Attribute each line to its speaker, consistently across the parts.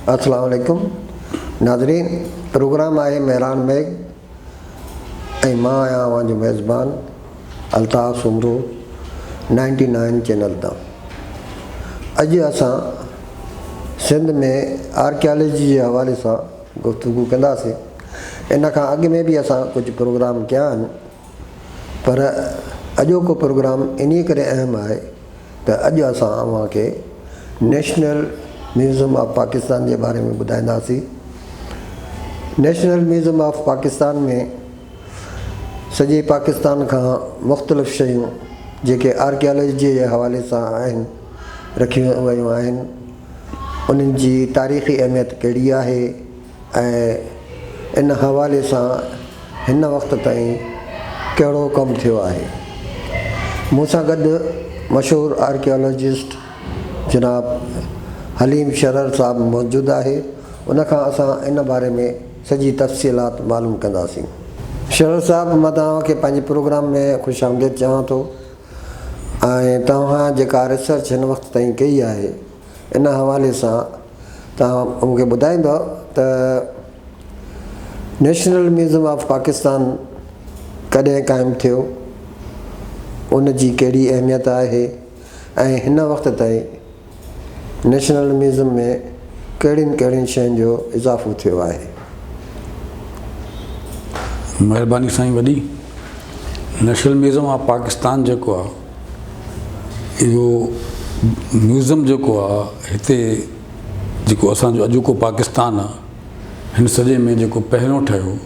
Speaker 1: अस्सलाम वालेकुम नाज़रीन, प्रोग्राम आहे मेहरान मेग ऐं मां आहियां अवांजो मेज़बान अल्ताफ़ सुमरो 99 चैनल तां। अॼु असां सिंध में आर्कियोलॉजी जे हवाले सां गुफ़्तगू कंदासीं। इन खां अॻु में बि असां कुझु प्रोग्राम कया आहिनि, पर अॼोको प्रोग्राम इन करे अहम आहे त अॼु असां अव्हांखे नेशनल म्यूज़ियम ऑफ पाकिस्तान जे बारे में ॿुधाईंदासीं। नेशनल म्यूज़ियम ऑफ पाकिस्तान में सॼे पाकिस्तान खां मुख़्तलिफ़ शयूं जेके आर्कियोलॉजी जे हवाले सां आहिनि रखियूं वयूं आहिनि, उन्हनि जी तारीख़ी अहमियत कहिड़ी आहे ऐं इन हवाले सां हिन वक़्त ताईं कहिड़ो कमु थियो आहे। मूंसां गॾु मशहूरु आर्कियोलॉजिस्ट जनाब हलीम शरर साहिबु मौजूदु आहे। उनखां असां इन बारे में सॼी तफ़सीलात मालूम कंदासीं। शरर साहिबु, मां तव्हांखे पंहिंजे प्रोग्राम में ख़ुशि आमदीद चवां थो ऐं तव्हां जेका रिसर्च हिन वक़्त ताईं कई आहे इन हवाले सां तव्हां मूंखे ॿुधाईंदव त नेशनल म्यूज़ियम ऑफ पाकिस्तान कॾहिं क़ाइमु थियो, उन जी कहिड़ी अहमियत आहे ऐं हिन वक़्त ताईं नेशनल म्यूज़ियम में कहिड़ियुनि कहिड़ियुनि शयुनि जो इज़ाफ़ो थियो आहे।
Speaker 2: महिरबानी साईं वॾी। नेशनल म्यूज़ियम ऑफ पाकिस्तान जेको आहे, इहो म्यूज़ियम जेको आहे हिते जेको असांजो अॼोको पाकिस्तान आहे, हिन सॼे में जेको पहिरियों ठहियो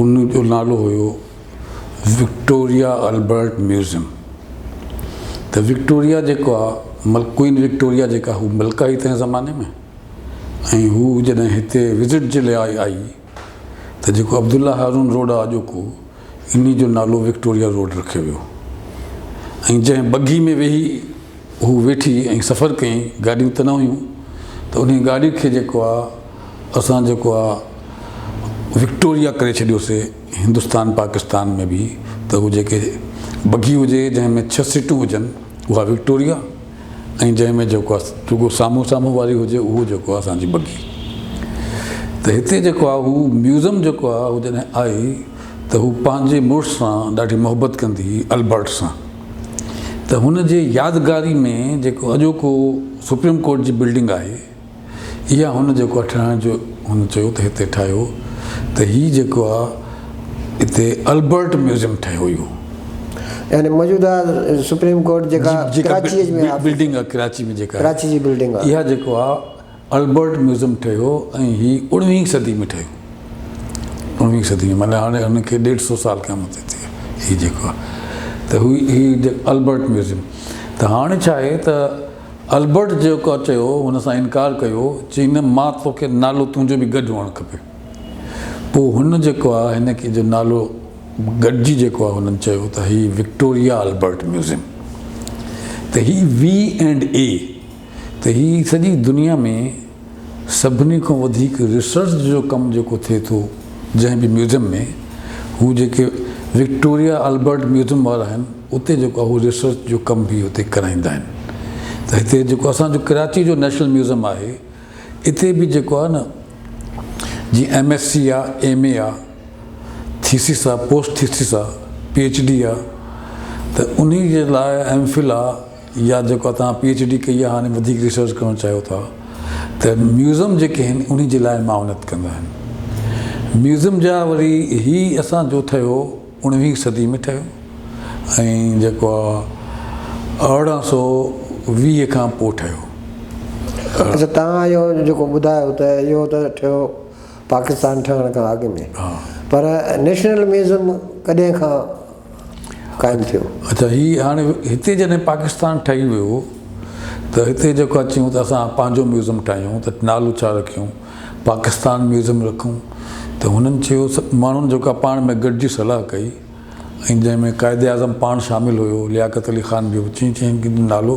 Speaker 2: उन जो नालो हुयो विक्टोरिया अल्बर्ट म्यूज़ियम। त विक्टोरिया जेको आहे क्वीन विक्टोरिया जेका हू मलिका ई तंहिं ज़माने में, ऐं हू जॾहिं हिते विज़िट जे लाइ आई त जेको अब्दुल्ला हारून रोड आहे अॼोको, इन जो नालो विक्टोरिया रोड रखियो वियो। ऐं जंहिं बगी में वेही हू वेठी ऐं सफ़र कयईं, गाॾियूं त न हुयूं, त उन गाॾी खे जेको आहे असां जेको आहे विक्टोरिया करे छॾियोसीं हिंदुस्तान पाकिस्तान में बि। त हू जेके बगी हुजे जंहिंमें 6 सीटूं हुजनि उहा विक्टोरिया, ऐं जंहिंमें जेको आहे रुगो साम्हूं साम्हूं वारी हुजे उहो जेको आहे असांजी बगी। त हिते जेको आहे हू म्यूज़ियम जेको आहे हू जॾहिं आई त हू पंहिंजे मुड़ुस सां ॾाढी मोहबत कंदी हुई, अल्बर्ट सां। त हुन जे यादगारी में जेको अॼोको सुप्रीम कोर्ट जी बिल्डिंग आहे, इहा हुन जेको आहे ठाहिण जो हुन चयो त हिते ठाहियो। त हीअ जेको आहे हिते अल्बर्ट म्यूज़ियम ठहियो हुयो।
Speaker 1: यानी मौजूदा सुप्रीम कोर्ट जेका कराची में
Speaker 2: बिल्डिंग आहे, कराची में जेका
Speaker 1: कराची जी बिल्डिंग आहे,
Speaker 2: इहा जेको आहे अल्बर्ट म्यूज़ियम ठहियो ऐं हीअ 19वीं सदी में ठहियो। 19वीं सदी में माना हाणे हुनखे 150 साल खां मथे थी हीअ जेको आहे। त हू हीअ अल्बर्ट म्यूज़ियम। त हाणे छा आहे त अल्बर्ट जेको चयो हुन सां इनकार कयो, चई न मां तोखे नालो तुंहिंजो बि गॾु हुअणु खपे। पोइ हुन जेको आहे हिन खे जो नालो गॾिजी जेको आहे हुननि चयो त हीअ विक्टोरिया अल्बर्ट म्यूज़ियम। त हीअ V&A, त हीअ सॼी दुनिया में सभिनी खां वधीक रिसर्च जो कमु जेको थिए थो जंहिं बि म्यूज़ियम में, हू जेके विक्टोरिया अल्बर्ट म्यूज़ियम वारा आहिनि उते जेको आहे हू रिसर्च जो कमु बि उते कराईंदा आहिनि। त हिते जेको असांजो कराची जो नेशनल म्यूज़ियम आहे, हिते बि जेको आहे न जीअं MSc आहे, MA आहे, थीसिस आहे, पोस्ट थीसिस आहे, PhD आहे, त उन जे लाइ MPhil आहे, या जेको आहे तव्हां PhD कई आहे हाणे वधीक रिसर्च करणु चाहियो था, त म्यूज़ियम जेके आहिनि उन जे लाइ माउनत कंदा आहिनि। म्यूज़ियम जा वरी ही असांजो ठहियो 19वीं सदी में ठहियो, ऐं जेको आहे 1820 खां पोइ ठहियो।
Speaker 1: अच्छा, तव्हां इहो जेको ॿुधायो त इहो त ठहियो पाकिस्तान ठहण खां अॻु में, पर नेशनल म्यूज़ियम कॾहिं खां क़ाइमु थियो?
Speaker 2: अच्छा, हीअ हाणे हिते जॾहिं पाकिस्तान ठही वियो त हिते जेको अचूं त असां पंहिंजो म्यूज़ियम ठाहियूं त नालो छा रखियूं, पाकिस्तान म्यूज़ियम रखूं। त हुननि चयो माण्हुनि जेका पाण में गॾिजी सलाह कई, ऐं जंहिंमें क़ाइदे आज़म पाण शामिलु हुयो, लियाकत अली ख़ान बि चई कि नालो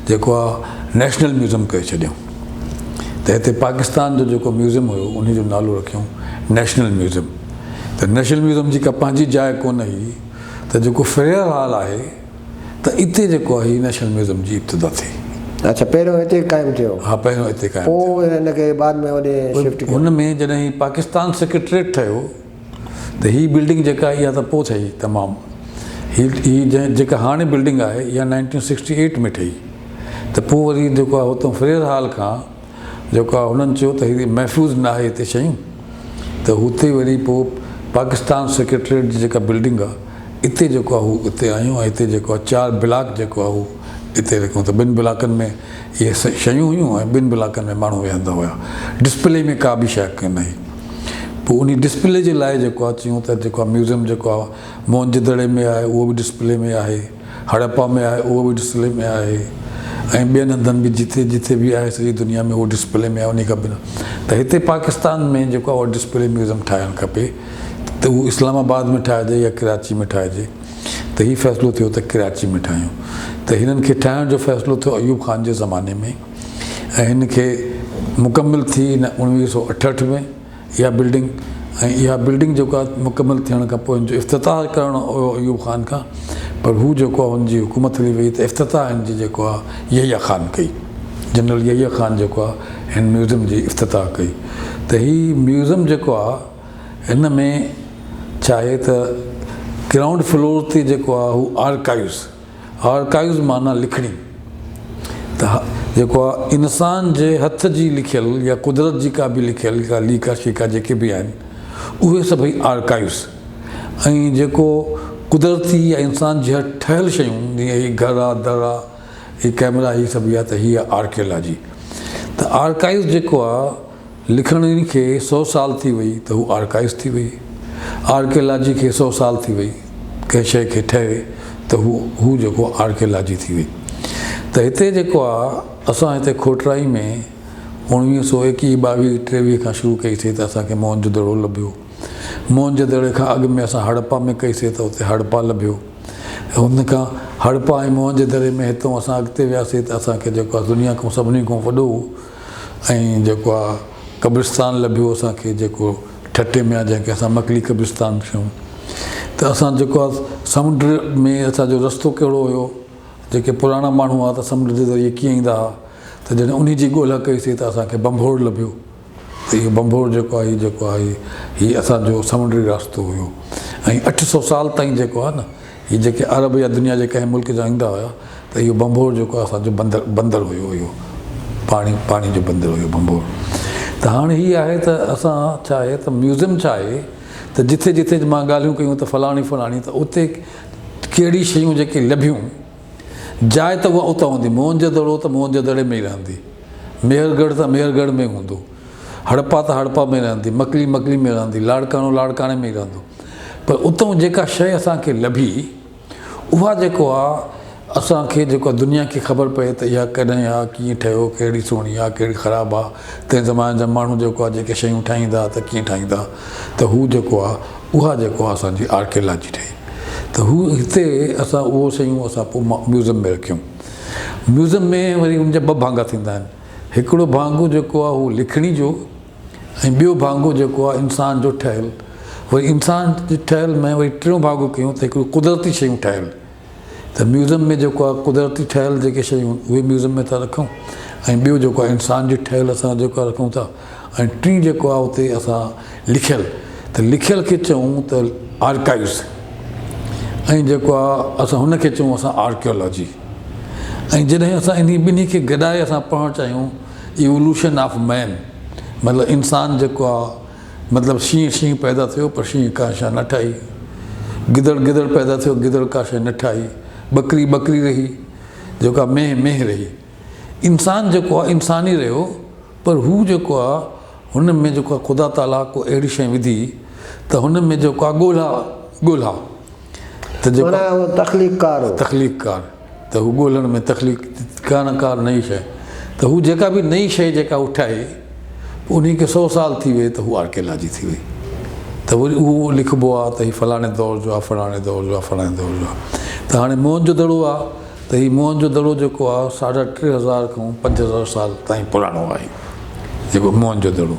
Speaker 2: जेको आहे नेशनल म्यूज़ियम करे छॾियऊं। त हिते पाकिस्तान जो जेको म्यूज़ियम हुयो उन जो नालो रखियऊं नेशनल म्यूज़ियम। त नेशनल म्यूज़ियम जी का पंहिंजी जाइ कोन हुई, त जेको फेयर हॉल आहे त इते जेको आहे नेशनल म्यूज़ियम जी इब्तिदा थी।
Speaker 1: अच्छा, पहिरियों हिते क़ाइमु थियो,
Speaker 2: हा पहिरियों हिते क़ाइमु
Speaker 1: पोइ हिनखे बाद में होॾे शिफ्ट
Speaker 2: थियो। हुन में जॾहिं पाकिस्तान सेक्रेटरीट ठहियो त हीअ बिल्डिंग जेका इहा त पोइ ठही तमामु, हीअ जेका हाणे बिल्डिंग आहे इहा 1968 में ठही। त पोइ वरी जेको आहे हुतां फ्रेज़ हाल खां जेको आहे हुननि चयो त हीअ महफ़ूज़ न आहे हिते शयूं, त हुते वरी पोइ पाकिस्तान सेक्रेटरीट जी जेका बिल्डिंग आहे हिते जेको आहे हू हिते आहियूं, ऐं हिते जेको आहे 4 ब्लॉक जेको आहे हू हिते रखूं। त 2 ब्लॉकनि में इहे शयूं हुयूं ऐं 2 ब्लॉकनि में माण्हू वेहंदा हुआ। डिस्प्ले में का बि शइ कोन हुई। पोइ उन डिस्प्ले जे लाइ जेको आहे चयूं त जेको आहे म्यूज़ियम जेको आहे मोहनजोदड़ो में आहे उहो बि डिस्प्ले में आहे, हड़प्पा में आहे उहो बि डिस्प्ले में आहे, ऐं ॿियनि हंधनि बि जिथे जिथे बि आहे सॼी दुनिया में उहो डिस्प्ले में आहे। उन खां बिना त हिते पाकिस्तान में जेको आहे उहो डिस्प्ले म्यूज़ियम ठाहिणु खपे, त उहो इस्लामाबाद में ठाहिजे या कराची में ठाहिजे। त हीउ फ़ैसिलो थियो त कराची में ठाहियूं। त हिननि खे ठाहिण जो फ़ैसिलो थियो अयूब ख़ान जे ज़माने में, ऐं हिन खे मुकमिल थी 1968 में इहा बिल्डिंग। ऐं इहा बिल्डिंग जेको आहे मुकमिल थियण खां पोइ हिन जो इफ़्तिताह करणो हुयो अयूब ख़ान खां, पर हू जेको आहे हुनजी हुकूमत हली वई त इफ़्तिताह हिन जी जेको आहे यहिया ख़ान कई, जनरल यहिया ख़ान जेको आहे हिन म्यूज़ियम जी इफ़्तिताह कई। त हीउ म्यूज़ियम जेको आहे हिन में छा आहे त ग्राउंड फ्लोर ते जेको आहे हू आर्काइव्स माना लिखणी, त जेको आहे इंसान जे हथ जी लिखियल या कुदरत जी का बि लिखियल का लीका शीका जेके बि आहिनि उहे सभई आर्काइव्स, ऐं जेको कुदरती या इंसान जे हथ ठहियल शयूं जीअं हीअ घर आहे, दर आहे, हीअ कैमरा, हीअ सभु आहे, त हीअ आर्कियोलॉजी। त आर्काइव्स जेको आहे लिखण खे 100 साल थी वई त हू आर्काइव्स थी वई, आर्कियोलॉजी खे 100 साल थी वई कंहिं शइ खे ठहे त हू जेको आर्कियोलॉजी थी वई। त हिते जेको आहे असां हिते खोटराई में 1921-22-23 खां शुरू कईसीं त असांखे मोहनजोदड़ो लभियो। मोहनजोदड़े खां अॻु में असां हड़प्पा में कईसीं त उते हड़प्पा लभियो। हुन खां हड़प्पा ऐं मोहनजोदड़े में हितां असां अॻिते वियासीं त असांखे जेको आहे दुनिया खां सभिनी खां वॾो ऐं जेको आहे कब्रिस्तान लभियो असांखे, जेको ठटे में आहे, जंहिंखे असां मकली कब्रिस्तान चयूं। त असां जेको आहे समुंड में असांजो रस्तो कहिड़ो हुयो, जेके पुराणा माण्हू हुआ त समुंड जे ज़रिए कीअं ईंदा हुआ, त जॾहिं उन जी ॻोल्हा कईसीं त असांखे बंभोड़ लभियो। त इहो बंभोड़ जेको आहे हीअ असांजो समुंडी रास्तो हुयो। ऐं 800 साल ताईं जेको आहे न हीअ जेके अरब या दुनिया जे कंहिं मुल्क जा ईंदा हुआ त इहो बंभोड़ जेको आहे असांजो बंदर हुयो, इहो पाणी जो बंदर हुयो बंभोड़। त हाणे हीअ आहे त असां छा आहे त म्यूज़ियम छा आहे त जिथे जिथे मां ॻाल्हियूं कयूं त फलाणी त उते कहिड़ी शयूं जेके लभियूं जाइ त उहा उतां हूंदी, मोहनजोदड़ो त मोहनजोदड़े में ई रहंदी, मेहरगढ़ त मेहरगढ़ में हूंदो, हड़प्पा त हड़प्पा में रहंदी, मकली में रहंदी, लाड़काणे में ई रहंदो। पर उतां जेका शइ असांखे लभी उहा जेको आहे असांखे जेको आहे दुनिया खे ख़बर पए त इहा कॾहिं आहे, कीअं ठहियो, कहिड़ी सुहिणी आहे, कहिड़ी ख़राबु आहे, तंहिं ज़माने जा माण्हू जेको आहे जेके शयूं ठाहींदा त कीअं ठाहींदा, त हू जेको आहे उहा जेको आहे असांजी आर्कियोलॉजी ठही। त हू हिते असां उहो शयूं असां पोइ म्यूज़ियम में रखियूं। म्यूज़ियम में वरी उनजा 2 भाङा थींदा आहिनि, हिकिड़ो भाङो जेको आहे हू लिखणी जो ऐं ॿियो भाङो जेको आहे इंसान जो ठहियलु। वरी इंसान जे ठहियल में वरी 3 भाङो कयूं त हिकिड़ो कुदरती शयूं ठहियलु, त म्यूज़ियम में जेको आहे कुदरती ठहियल जेके शयूं उहे म्यूज़ियम में था रखूं, ऐं ॿियो जेको आहे इंसान जो ठहियलु असां जेको आहे रखूं था, ऐं 3 जेको आहे उते असां लिखियलु, त लिखियल खे चऊं त आर्काइव्स, ऐं जेको आहे असां हुनखे चऊं असां आर्कियोलॉजी। ऐं जॾहिं असां इन ॿिन्ही खे गॾाए असां पढ़णु चाहियूं इवोल्यूशन ऑफ मैन, मतिलबु इंसान जेको आहे मतिलबु शींहुं पैदा थियो पर शींहुं का शइ न ठाही, गिदड़ पैदा थियो, गिदड़ का शइ न ठाही, बकरी रही, जेका मेंह रही। इंसान जेको आहे इंसान ई रहियो, पर हू जेको आहे हुन में जेको आहे ख़ुदा ताला को अहिड़ी शइ विधी त हुन में जेको आहे ॻोल्हा त जेको तख़लीक़कार, त हू ॻोल्हण में तख़लीक़ नई शइ, त हू जेका बि नई शइ जेका हू ठाहे उन खे 100 साल थी वई त हू आर्कियोलॉजी थी वई। त वरी उहो लिखिबो आहे त हीउ फलाणे दौर जो आहे, फलाणे दौर जो आहे। त हाणे मोहनजोदड़ो आहे त हीउ मोहनजोदड़ो जेको आहे 3500 खां 5000 साल ताईं पुराणो आहे जेको मोहनजोदड़ो।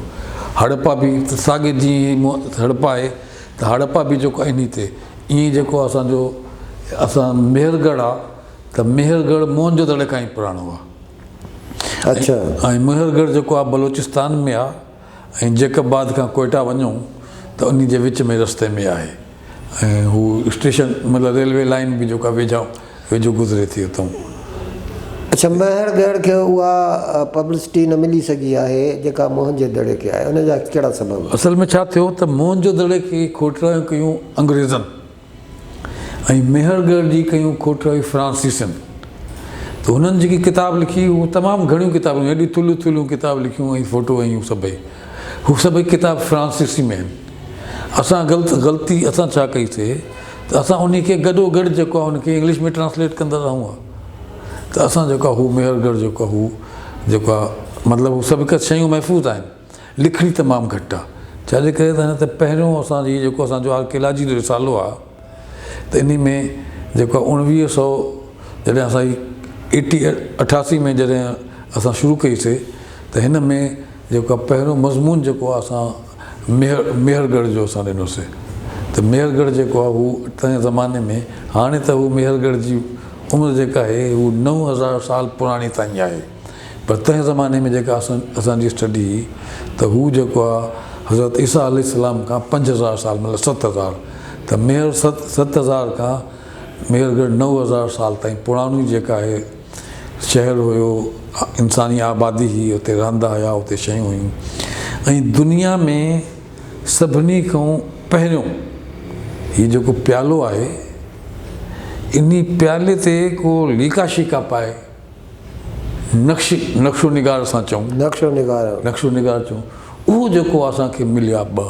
Speaker 2: हड़प्पा बि त साॻे जीअं हड़प्पा आहे त हड़प्पा बि जेको आहे इन ते ईअं जेको असां मेहरगढ़ आहे त मेहरगढ़ मोहनजोदड़े खां ई पुराणो आहे।
Speaker 1: अच्छा।
Speaker 2: ऐं मेहरगढ़ जेको आहे बलोचिस्तान में आहे ऐं जैकबाद खां कोयटा वञूं त उन जे विच में रस्ते में आहे ऐं हू स्टेशन मतिलबु रेलवे लाइन बि जेका वेझो गुज़रे थी उतां।
Speaker 1: अच्छा, मेहरगढ़ खे उहा पब्लिसिटी न मिली सघी आहे जेका मोहनजोदड़ो खे आहे, उनजा कहिड़ा सबब?
Speaker 2: असल में छा थियो त मोहनजोदड़ो खे खोटरायूं कयूं अंग्रेज़नि ऐं मेहरगढ़ जी कयूं खोटरायूं फ्रांसीसियुनि। त हुननि जेकी किताब लिखी उहो तमामु घणियूं किताबूं हेॾियूं थुलियूं थुलियूं किताब लिखियूं ऐं फ़ोटो ऐं हू सभई किताब फ्रांसीसी में आहिनि। असां ग़लती असां छा कईसीं त असां उन खे गॾोगॾु जेको आहे उनखे इंग्लिश में ट्रांसलेट कंदा रहूं त असां जेको आहे हू मेहरगढ़ जेको आहे हू जेको आहे मतिलबु हू सभु हिकु शयूं महफ़ूज़ आहिनि, लिखणी तमामु घटि आहे। छाजे करे त हिन त पहिरियों असांजी जेको असांजो आर्कियोलॉजी जो रिसालो आहे त इन में जेको आहे 1900 जॾहिं असांजी 88 में जॾहिं असां शुरू कईसीं त हिन में जेको आहे पहिरियों मज़मून जेको आहे असां मेहरगढ़ जो असां ॾिनोसीं। त मेहरगढ़ जेको आहे हू तंहिं ज़माने में, हाणे त हू मेहरगढ़ जी उमिरि जेका आहे हू 9000 साल पुराणी ताईं आहे, पर तंहिं ज़माने में जेका असांजी स्टडी हुई त हू जेको आहे हज़रत ईसा अलैहिस्सलाम खां 5000 साल मतिलबु 7000, त 7000 खां मेहरगढ़ 9000 साल ताईं पुराणी जेका आहे शहर हुयो, इंसानी आबादी हुई, उते रहंदा हुया, उते शयूं हुयूं। ऐं दुनिया में सभिनी खां पहिरियों हीउ जेको प्यालो आहे इन प्याले ते को लीका शीका पाए नक्शो निगार असां चऊं, नक्शो निगार चऊं, उहो जेको असांखे मिलिया 2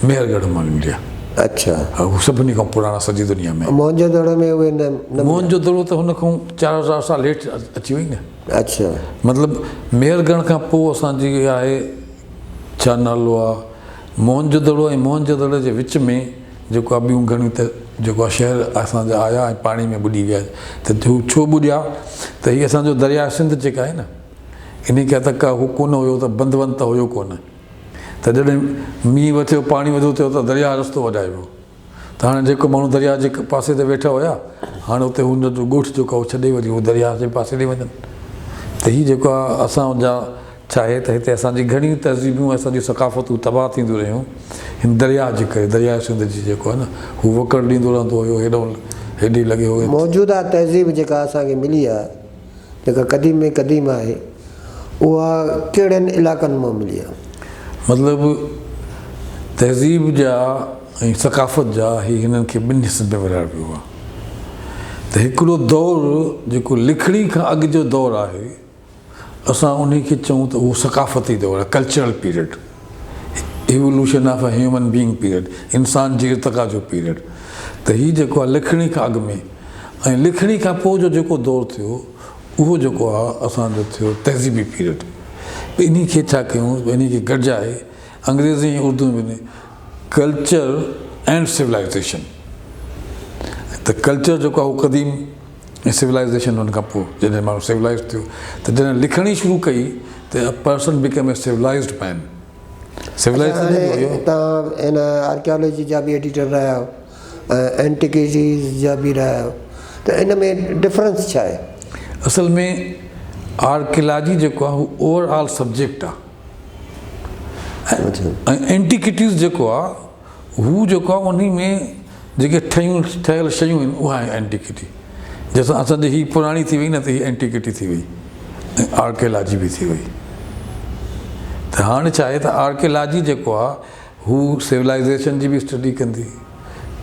Speaker 2: मेहरगढ़ मां मिलिया।
Speaker 1: अच्छा।
Speaker 2: हू सभिनी खां पुराणा सॼी दुनिया में।
Speaker 1: मोहनजोदड़ो में उहे न
Speaker 2: मोहनजोदड़ो त हुन खां 4000 साल हेठि अची वई न।
Speaker 1: अच्छा।
Speaker 2: मतिलबु मेहरगढ़ खां पोइ असांजी आहे छा नालो आहे मोहनजोदड़ो, ऐं मोहनजोदड़ो जे विच में जेको आहे ॿियूं घणियूं त जेको आहे शहर असांजा आया ऐं पाणी में बुॾी विया। त हू छो बुॾिया त हीअ असांजो दरिया सिंध जेका आहे न इन खे त का हू कोन हुयो, त बंदवंत हुयो कोन। त जॾहिं मींहुं वधियो, पाणी वधो थियो त दरिया रस्तो वधाए वियो। त हाणे जेको माण्हू दरिया जे पासे ते वेठा हुया हाणे उते हुनजो ॻोठु जेको आहे छॾे वरी उहो दरिया जे पासे ॾे वञनि। त हीअ जेको आहे असांजा छा आहे त हिते असांजी घणियूं तहज़ीबूं असांजी सकाफ़तूं तबाह थींदियूं रहियूं हिन दरिया जे करे। दरिया सिंध जी जेको आहे न हू वकड़ ॾींदो रहंदो हुयो, हेॾे लॻे हुयो।
Speaker 1: मौजूदा तहज़ीब जेका असांखे मिली आहे, जेका क़दीम में क़दीम आहे, उहा कहिड़नि इलाइक़नि मां मिली आहे?
Speaker 2: मतिलबु तहज़ीब जा ऐं सकाफ़त जा ही हिननि खे 2 हिसनि में विराहियो पियो आहे। त हिकिड़ो दौरु जेको लिखणी खां अॻु जो दौरु आहे असां उन खे चऊं त उहो सकाफ़ती दौरु आहे, cultural period, evolution of a human being period, इंसान जी इर्तिक़ा जो पीरियड। त हीउ जेको आहे लिखणी खां अॻु में, ऐं लिखणी खां पोइ जो जेको दौरु थियो उहो जेको आहे असांजो थियो तहज़ीबी पीरियड। इन खे छा कयूं, इन खे गॾिजाए अंग्रेज़ी ऐं उर्दू में कल्चर एंड सिविलाइज़ेशन। त कल्चर जेको आहे उहो क़दीम ऐं सिविलाइज़ेशन हुन खां पोइ जॾहिं माण्हू सिविलाइज़ थियो त जॾहिं लिखणी शुरू कई त a person become a civilized man. Civilize
Speaker 1: तव्हां हिन आर्कियोलॉजी जा बि एडिटर रहिया आहियो, एंटिक्विटीज़ जा बि रहिया आहियो, त इन में डिफरेंस छा आहे?
Speaker 2: असल में आर्कियोलॉजी जेको आहे हू ओवरऑल सब्जेक्ट आहे ऐं एंटिक्विटीज़ जेको आहे हू जेको आहे उन में जेके ठहियल शयूं आहिनि उहा आहे एंटिक्विटी। जंहिंसां असांजी हीअ पुराणी थी वई न त हीअ एंटिक्विटी थी वई ऐं आर्कियोलॉजी बि थी वई। त हाणे छा आहे त आर्कियोलॉजी जेको आहे हू सिविलाइज़ेशन जी बि स्टडी कंदी,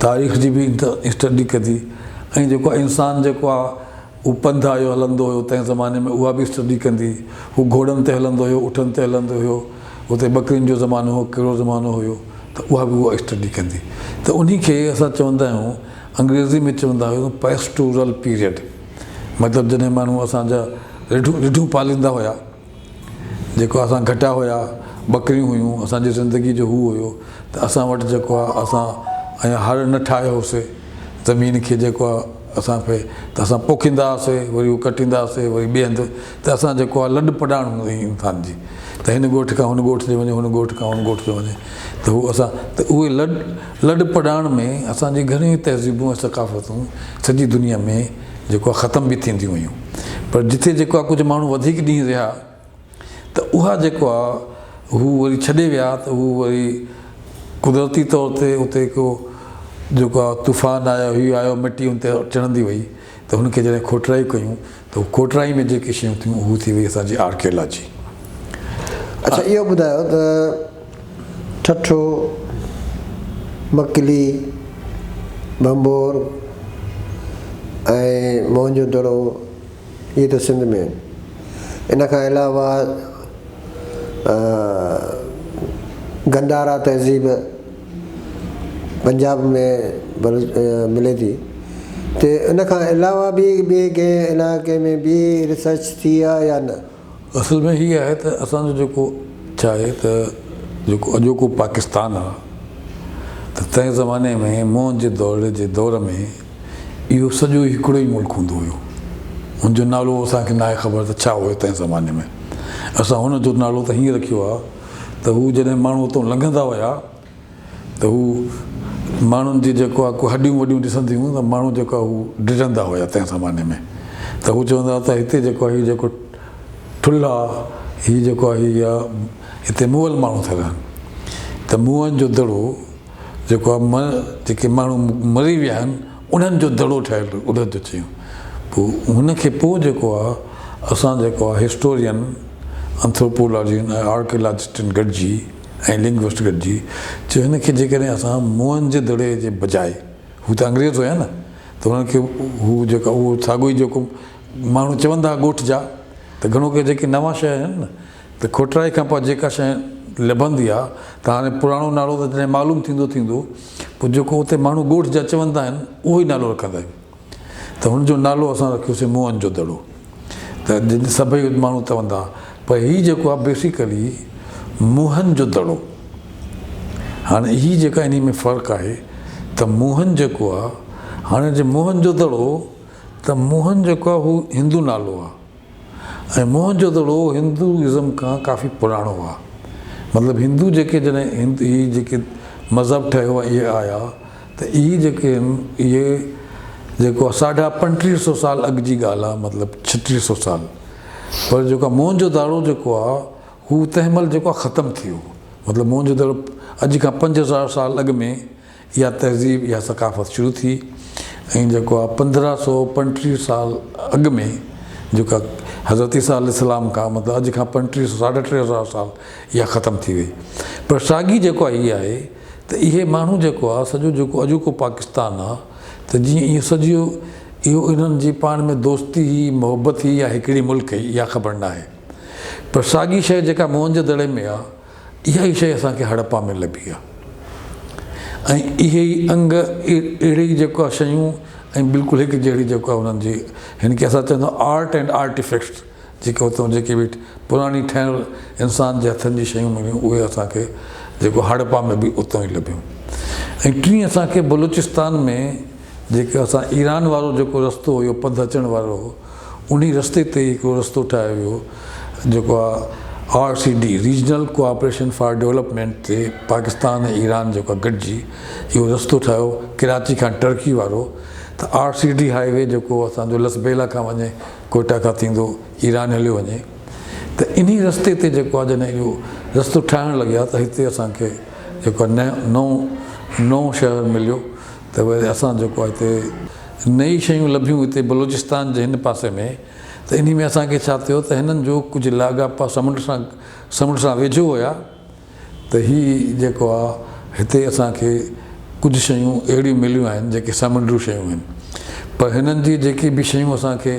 Speaker 2: तारीख़ जी बि स्टडी कंदी, ऐं जेको आहे इंसानु जेको आहे हू पंधु आयो हलंदो हुयो तंहिं ज़माने में उहा बि स्टडी कंदी। हू घोड़नि ते हलंदो हुयो, ऊठनि ते हलंदो हुयो, उते बकरियुनि जो ज़मानो हो, कहिड़ो ज़मानो हुयो, त उहा बि उहा स्टडी कंदी। त उन खे असां चवंदा आहियूं, अंग्रेज़ी में चवंदा आहियूं पेस्टोरल पीरियड। मतिलबु जॾहिं माण्हू असांजा रिढूं पालींदा हुया, जेको असां घटा हुया, बकरियूं हुयूं, असांजी ज़िंदगी जो हू हुयो, त असां वटि जेको आहे असां ऐं हर न ठाहियोसीं ज़मीन खे जेको आहे असां पे, त असां पोखींदा हुआसीं, वरी उहो कटींदा हुआसीं, वरी ॿिए हंधि, त असां जेको आहे लॾ पढ़ाइण हूंदी हुई इंसान जी, त हिन ॻोठ खां हुन ॻोठ ते वञे, हुन ॻोठ खां हुन ॻोठ ते वञे, त हू असां त उहे लॾ पढ़ाइण में असांजी घणियूं तहज़ीबूं ऐं सकाफ़तूं सॼी दुनिया में जेको आहे ख़तम बि थींदियूं हुयूं। पर जिथे जेको आहे कुझु माण्हू वधीक ॾींहं रहिया त उहा जेको आहे हू वरी छॾे विया त हू वरी कुदरती तौर ते उते को जेको आहे तूफ़ान आयो हीउ आयो मिटी उन ते चढ़ंदी वई त हुनखे जॾहिं खोटराई कयूं त खोटराई में जेके शयूं थियूं हू थी वई असांजी आर्कियोलॉजी।
Speaker 1: अच्छा, इहो ॿुधायो त ठठो, मकली, भंबोर ऐं मोहनजो दड़ो इहे त सिंध में आहिनि। इन खां अलावा गंधारा तहज़ीब पंजाब में मिले थी, त इन खां अलावा बि ॿिए कंहिं इलाइक़े में बि रिसर्च थी आहे या न?
Speaker 2: असल में हीअ आहे त असांजो जेको छा आहे त जेको अॼोको पाकिस्तान आहे त तंहिं ज़माने में मोहन जे दौर में इहो सॼो हिकिड़ो ई मुल्क हूंदो हुयो। हुनजो नालो असांखे न आहे ख़बर त छा हुयो तंहिं ज़माने में। असां हुनजो नालो त हीअं रखियो आहे त हू जॾहिं माण्हू उतां लंघंदा हुया त हू माण्हुनि जी जेको आहे को हॾियूं वॾियूं ॾिसंदियूं त माण्हू जेको आहे हू डिॼंदा हुया तंहिं ज़माने में। त हू चवंदा हुआ त हिते जेको आहे हीउ जेको ठुल्ह आहे हीउ जेको आहे हीअ हिते मुअल माण्हू था रहनि। त मुअनि जो दड़ो जेको आहे जेके माण्हू मरी विया आहिनि उन्हनि जो दड़ो ठहियलु उन्हनि जो चयूं। पोइ हुनखे पोइ जेको आहे असां जेको आहे हिस्टोरियन एंथ्रोपोलॉजिन ऐं आर्कियोलॉजिस्टनि गॾिजी ऐं लिंग्विस्ट गॾिजी चयो हिनखे जेकॾहिं असां मुअनि जे दड़े जे बजाए, हू त अंग्रेज़ हुया न, त हुननि खे हू जेका उहो साॻियो ई जेको माण्हू चवंदा ॻोठ जा त घणो करे जेके नवां शइ आहिनि न त खोटराई खां पोइ जेका शइ लभंदी आहे त हाणे पुराणो नालो त जॾहिं मालूम थींदो पोइ जेको उते माण्हू ॻोठ जा चवंदा आहिनि उहो ई नालो रखंदा आहियूं। त हुनजो नालो असां रखियोसीं मुअनि जो दड़ो। त जिन सभई माण्हू चवंदा पर हीउ जेको आहे बेसिकली मुहन जो दड़ो। हाणे हीअ जेका इन में फ़र्क़ु आहे त मोहन जेको आहे हाणे जे मोहन जो दड़ो त मोहन जेको आहे हू हिंदू नालो आहे ऐं मोहन जो दड़ो हिंदुइज़म खां काफ़ी पुराणो आहे। मतिलबु हिंदू जेके जॾहिं हीअ जेके मज़हब ठहियो आहे इहे आया त इहे जेके आहिनि इहे जेको आहे 3500 साल अॻु जी ॻाल्हि आहे, मतिलबु 3600 साल। पर जेको आहे मोहन जो दड़ो जेको आहे हू तंहिं महिल जेको आहे ख़तमु थी वियो। मतिलबु मोहन जो दड़ो अॼु खां 5000 साल अॻु में इहा तहज़ीब इहा सकाफ़त शुरू थी ऐं जेको आहे 1535 साल अॻु में जेका हज़रत ईसा अलैहिस्सलाम खां मतिलबु अॼु खां 3500 साल इहा ख़तमु थी वई। पर साॻी जेको आहे इहा आहे त इहे माण्हू जेको आहे सॼो जेको अॼोको पाकिस्तान आहे त जीअं इहो सॼो इहो इन्हनि जी पाण में दोस्ती ही मोहबत ही या हिकिड़ी मुल्क ही इहा ख़बर न आहे। पर साॻी शइ जेका मोहन जे दड़े में आहे इहा ई शइ असांखे हड़प्पा में लभी आहे ऐं इहे ई अंग अहिड़ी जेको आहे शयूं ऐं बिल्कुलु हिकु जहिड़ी जेको आहे हुननि जी हिनखे असां चवंदा आर्ट एंड आर्टिफैक्ट्स जेके उतां जेके बि पुराणी ठहियलु इंसान जे हथनि जी शयूं मिलियूं उहे असांखे जेको हड़प्पा में बि उतां ई लभियूं। ऐं टीं असांखे बलूचिस्तान में जेके असां ईरान वारो जेको रस्तो हुयो पंधु अचण वारो उन रस्ते ते हिकिड़ो रस्तो ठाहियो वियो जेको आहे RCD regional cooperation for development ते पाकिस्तान ऐं ईरान जेको आहे गॾिजी इहो रस्तो ठाहियो कराची खां टर्की वारो। त RCD हाईवे जेको असांजो लसबेला खां वञे कोयटा खां थींदो ईरान हलियो वञे त इन रस्ते ते जेको आहे जॾहिं इहो रस्तो ठाहिणु लॻिया त हिते असांखे जेको आहे नओं शहर मिलियो त वरी असां जेको आहे हिते नई शयूं लभियूं हिते बलूचिस्तान जे हिन पासे में। त इन में असांखे छा थियो त हिननि जो कुझु लाॻापा समुंड सां वेझो हुया त हीअ जेको आहे हिते असांखे कुझु शयूं अहिड़ियूं मिलियूं आहिनि जेके समुंडू शयूं आहिनि। पर हिननि जी जेके बि शयूं असांखे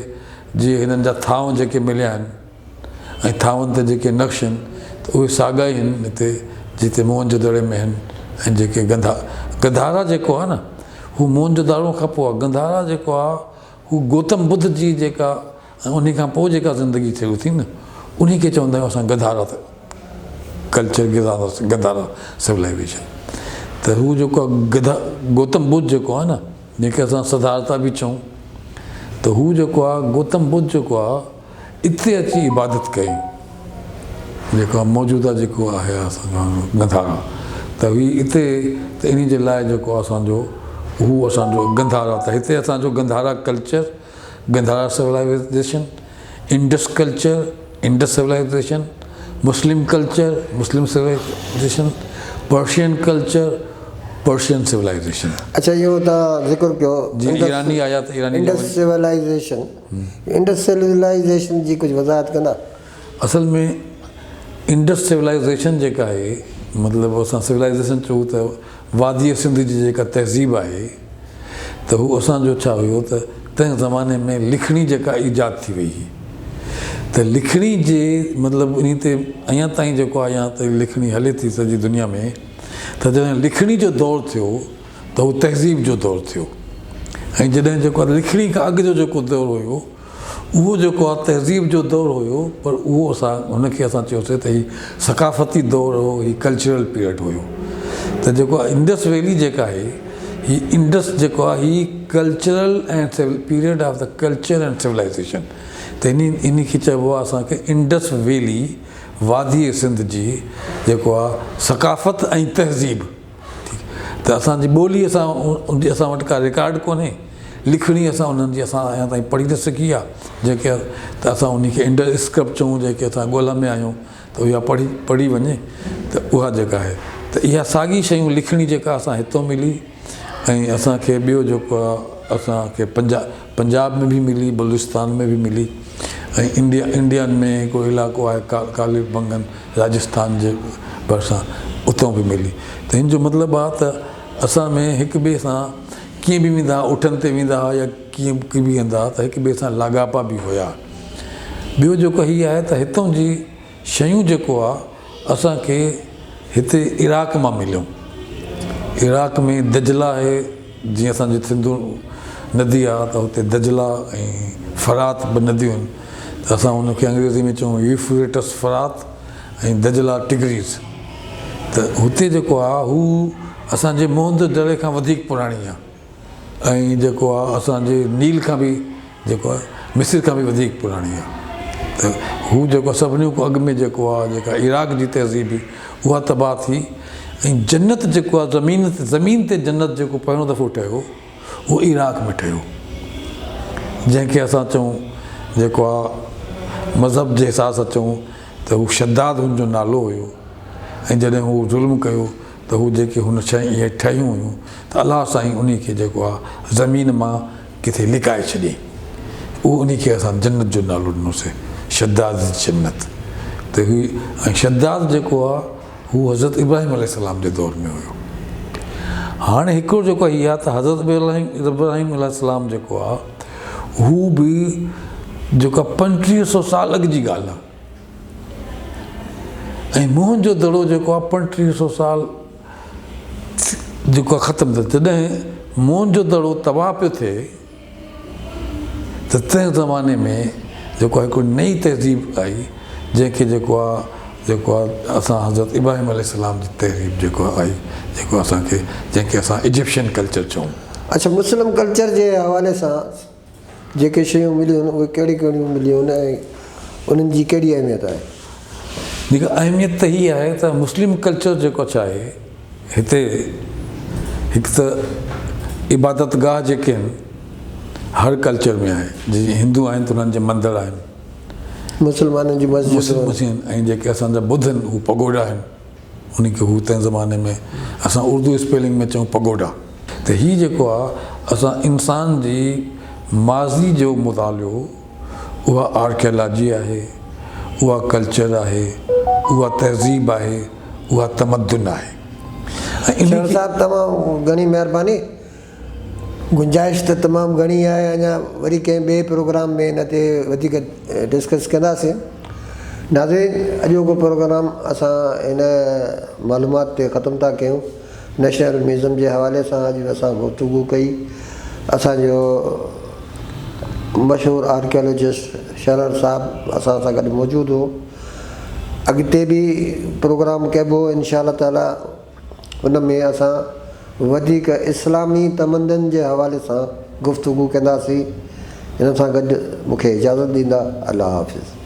Speaker 2: जीअं हिननि जा थांव जेके मिलिया आहिनि ऐं थांवनि ते जेके नक्श आहिनि त उहे साॻा ई आहिनि हिते जिते मोहन जो दड़े में आहिनि। ऐं जेके गंधारा जेको आहे न हू मोहन जो दड़ो खां पोइ आहे। गंधारा जेको आहे हू गौतम बुद्ध जी जेका ऐं उन खां पोइ जेका ज़िंदगी थिए थी न उन खे चवंदा आहियूं असां गंधारा कल्चर गंधारा सिविलाइज़ेशन। त हू जेको आहे गौतम बुद्ध जेको आहे न जंहिंखे असां सिद्धार्था बि चऊं त हू जेको आहे गौतम बुद्ध जेको आहे हिते अची इबादत कई जेको आहे मौजूदा जेको आहे असांजो गंधारा त हीअ हिते त इन जे लाइ जेको आहे असांजो गंधारा त हिते असांजो Gandhara culture Gandhara civilization Indus culture, Indus civilization, Muslim culture, Muslim civilization, Persian culture, Persian civilization.
Speaker 1: अच्छा, इहो तव्हां ज़िक्र कयो
Speaker 2: जी, ईरानी आया त ईरानी
Speaker 1: इंडस सिविलाइजेशन, इंडस सिविलाइजेशन जी कुझु वज़ाहत कंदा?
Speaker 2: असल में इंडस सिविलाइजेशन जेका आहे, मतिलबु असां सिविलाइजेशन चऊं त वादी सिंध जी जेका तहज़ीब आहे, त हू असांजो छा हुयो त तंहिं ज़माने में लिखणी जेका ईजाद थी वई हुई, त लिखणी जे मतिलबु इन ते अञा ताईं जेको आहे अञा ताईं लिखणी हले थी सॼी दुनिया में। त जॾहिं लिखणी जो दौरु थियो त हू तहज़ीब जो दौरु थियो, ऐं जॾहिं जेको आहे लिखणी खां अॻु जो जेको दौरु हुयो उहो जेको आहे तहज़ीब जो दौरु हुयो, पर उहो असां हुनखे असां चयोसीं त हीउ सकाफ़ती दौरु हो, हीउ कल्चरल पीरियड हुयो। त जेको आहे इंडस वैली जेका आहे, हीउ इंडस जेको आहे हीउ कल्चरल ऐं period of the culture and civilisation, त इन खे चइबो आहे असांखे इंडस वैली वादी सिंध जी जेको आहे सकाफ़त ऐं तहज़ीब। त असांजी ॿोली असां वटि का रिकॉर्ड कोन्हे, लिखणी असां उन्हनि जी असां अञा ताईं पढ़ी न सघी आहे, जेके त असां उनखे इंडस स्क्रिप्ट चऊं, जेके असां ॻोल्हा में आहियूं, त उहा पढ़ी वञे त उहा जेका आहे, त इहा साॻी शयूं लिखणी जेका असां हितां मिली, ऐं असांखे ॿियो जेको आहे असांखे पंजाब में बि मिली, बलूचिस्तान में बि मिली, ऐं इंडिया में को इलाइक़ो आहे कालीबंगन राजस्थान जे भरिसां उतां बि मिली। त हिन जो मतिलबु आहे त असां में हिक ॿिए सां कीअं बि वेंदा हुआ, उठनि ते वेंदा हुआ या कीअं बि वेंदा हुआ, त हिक ॿिए सां लाॻापा बि हुया। ॿियो जेको हीअ आहे त हितां जी शयूं जेको आहे असांखे हिते इराक़ मां मिलियूं। इराक़ में दजला आहे, जीअं असांजे सिंधु नदी आहे त हुते दजला ऐं फरात ॿ नदियूं आहिनि, त असां हुनखे अंग्रेज़ी में चऊं यूफ्रेटस फरात ऐं दजला टिग्रीज़। त हुते जेको आहे हू असांजे मोहम्मद दरे खां वधीक पुराणी आहे, ऐं जेको आहे असांजे नील खां बि जेको आहे मिस्र खां बि वधीक पुराणी आहे। त हू जेको सभिनी खां अॻु में जेको आहे जेका इराक़ जी तहज़ीब हुई उहा तबाह थी, ऐं जन्नत जेको आहे ज़मीन ते जन्नत जेको पहिरियों दफ़ो ठहियो उहो इराक़ में ठहियो, जंहिंखे असां चऊं जेको आहे मज़हब जे हिसाब सां चऊं त हू शद्दाद हुनजो नालो हुयो। ऐं जॾहिं हू ज़ुल्म कयो त हू जेके हुन शइ इहे ठहियूं हुयूं त अलाह साईं उन खे जेको आहे ज़मीन मां किथे लिकाए छॾियईं, उहो उन खे असां जन्नत जो नालो ॾिनोसीं, शद्दाद जन्नत। त हीउ ऐं शद्दाद जेको आहे हू हज़रत इब्राहिम अलैहिस्सलाम जे दौर में हुयो। हाणे हिकिड़ो जेको हीअ आहे त हज़रत इब्राहिम अलैहिस्सलाम जेको आहे हू बि जेका 3500 साल अॻु जी ॻाल्हि आहे, ऐं मोहन जो दड़ो जेको आहे 3500 साल जेको आहे ख़तमु थियो। जॾहिं मोहन जो दड़ो तबाह पियो थिए त तंहिं ज़माने में जेको आहे हिकिड़ी नई तहज़ीब आई, जंहिंखे जेको आहे असां हज़रत इब्राहिम अलैहिस्सलाम जी तहज़ीब जेको आई, जेको असांखे जंहिंखे असां इजिप्शियन कल्चर चऊं।
Speaker 1: अच्छा, मुस्लिम कल्चर जे हवाले सां जेके शयूं मिलियूं आहिनि उहे कहिड़ियूं कहिड़ियूं मिलियूं आहिनि ऐं उन्हनि जी कहिड़ी अहमियत आहे?
Speaker 2: जेका अहमियत त हीअ आहे त मुस्लिम कल्चर जेको छा आहे, हिते हिकु त इबादत गाह जेके आहिनि हर कल्चर में आहे, जीअं हिंदू आहिनि त उन्हनि जे मंदर आहिनि,
Speaker 1: मुस्लमाननि जी मस्जिद,
Speaker 2: ऐं जेके असांजा बुद्ध आहिनि हू पगोड़ा आहिनि, उनखे हू तंहिं ज़माने में असां उर्दू स्पेलिंग में चऊं पगोड़ा। त हीअ जेको आहे असां इंसान जी माज़ी जो मुतालियो, उहा आर्कियोलॉजी आहे, उहा कल्चर आहे, उहा तहज़ीब आहे, उहा तमदन आहे।
Speaker 1: शेर साहब तमामु घणी महिरबानी, गुंजाइश त तमामु घणी आहे, अञा वरी कंहिं ॿिए प्रोग्राम में हिन ते वधीक डिस्कस कंदासीं। नाज़रीन, अॼोको प्रोग्राम असां हिन मालूमात ते ख़तमु था कयूं। नेशनल म्यूज़ियम जे हवाले सां अॼु असां गुफ़्तगू कई। असांजो मशहूरु आर्कियोलॉजिस्ट शरर साहब असां सां गॾु मौजूदु हो। अॻिते बि प्रोग्राम कबो इंशा ताला, हुन में असां वधीक इस्लामी तमदन जे हवाले सां गुफ़्तगू कंदासीं। हिन सां गॾु मूंखे इजाज़त ॾींदा। अल्लाह हाफ़िज़।